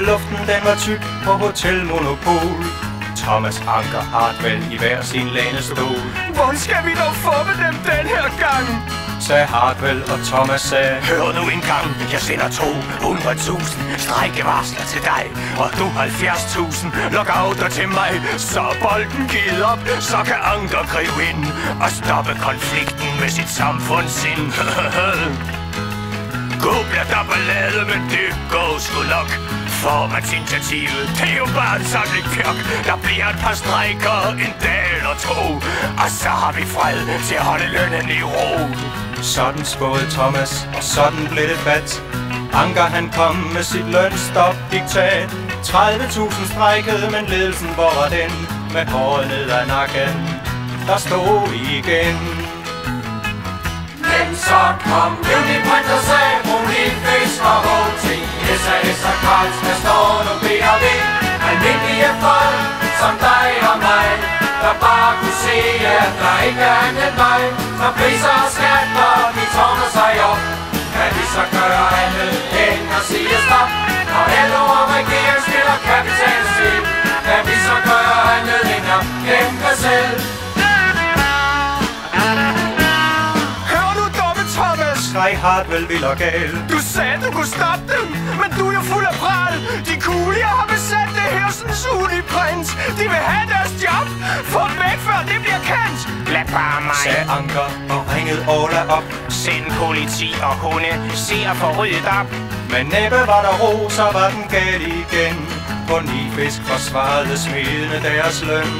luften den var tyk på Hotel Monopol. Thomas Anker Hartwell i hver sin lænestol. Hvor skal vi dog få med dem den her gang? Sagde Hartwell, og Thomas sagde: Hør nu engang, jeg sender 200.000 strejkevarsler til dig, og du 70.000 lockouter til mig. Så bolden givet op, så kan Anker gribe ind og stoppe konflikten med sit samfundssind. God bliver der ballade, men det går sgu nok. Får man initiativet, det er jo bare sådan lidt pjok. Der bliver et par strejker, en dag eller to, og så har vi fred til at holde lønnen i ro. Sådan spåede Thomas, og sådan blev det fat. Anker han kom med sit lønstop-diktat. 30.000 strejkede, men ledelsen, hvor var den? Med håret ned ad nakken, der stod igen. Men så kom Uniprint og sagde, Brunlin, Fisk og HT, SAS og Carlsberg står nu B&V. Almindelige folk som dig og mig, der bare kunne se, at der ikke er anden vej. Når priser og skatter, de tårner sig op, kan vi så gøre andet end at sige stop. Når LO og regeringen spiller kapitalspil, kan vi så gøre andet end at kæmpe selv. Skreg Hartwell vild og gal. Du sagde, du kunne stoppe dem, men du er jo fuld af pral. De kulier har besat det her sådan Uniprint. De vil have deres job. Få dem væk, før det bliver kendt. Lad bare mig, sagde Anker og ringede Orla op. Send politi og hunde, se at få ryddet op. Men næppe var der ro, så var den gal igen. På Nifisk forsvarede smidende deres løn,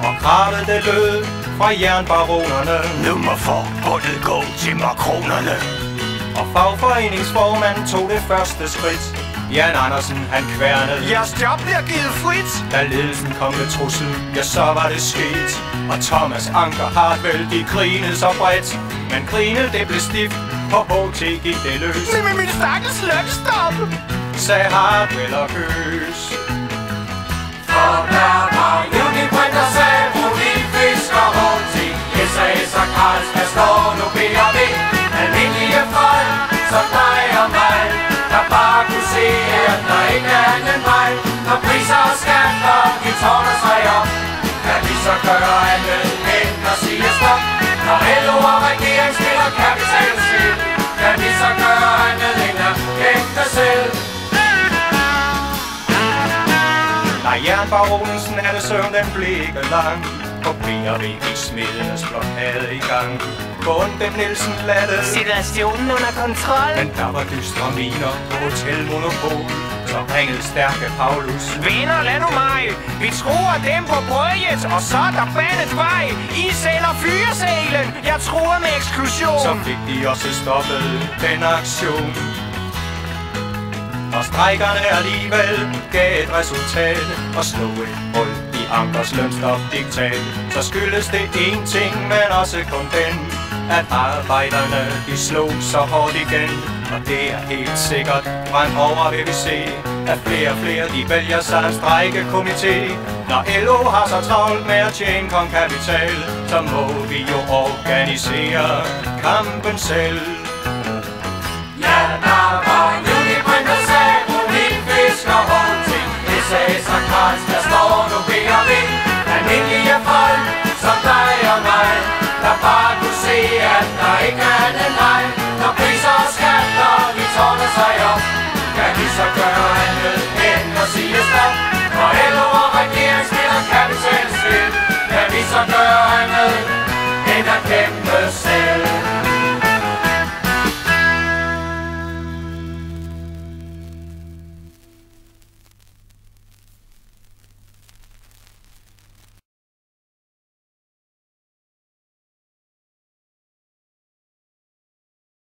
og kravet det lød fra jernbaronerne. Nu må forbundet gå til makronerne. Og fagforeningsformanden tog det første skridt. Jan Andersen han kværnede: Jeres job bliver givet frit. Da ledelsen kom med trussel, ja så var det sket. Og Thomas Anker Hartwell, de grinede så bredt. Men grinet det blev stift, på HT gik det løs. Men min stakkels lønstop, sagde Hartwell og gøs. For der var Uniprint og sagde, Brunlin, Fisk og HT, SAS og Carlsberg står nu B&V. Almindelige folk som dig og mig, der bare kunne se, at der ikke er anden vej. Når priser og skatter, de tårner sig op, kan vi så gøre andet end at sige stop. Når LO og regeringen spiller kapitalspil, kan vi så gøre andet end at kæmpe selv. Nej, jernbaronens nattesøvn den blev ikke lang. På B&V gik smedenes blokade i gang. Bunden Nielsen latte situationen under kontrol, men der var dystre miner på Hotel Monopol. Så ringede stærke Paulus: venner, lad nu mig. Vi truer dem på brødjet, og så er der banet vej. I sælger fyresælen, jeg truer med eksklusion. Så fik de også stoppet den aktion, og strejkerne alligevel gav et resultat og slog et hul i Ankers lønstop-diktat. Så skyldes det én ting, men også kun den, at arbejderne de slog så hårdt igen. Og det er helt sikkert, fremover vil vi se, at flere og flere de vælger sig en strejkekomité. Når LO har så travlt med at tjene kongkapital, så må vi jo organisere kampen selv. Ja, der var Uniprint og sagde, Brunlin, Fisk og HT, SAS og Carlsberg står nu B&V. Almindelige folk som dig og mig, der bare kunne se, at der ikke er anden vej. Når priser og skatter, de tårner sig op, kan vi så gøre andet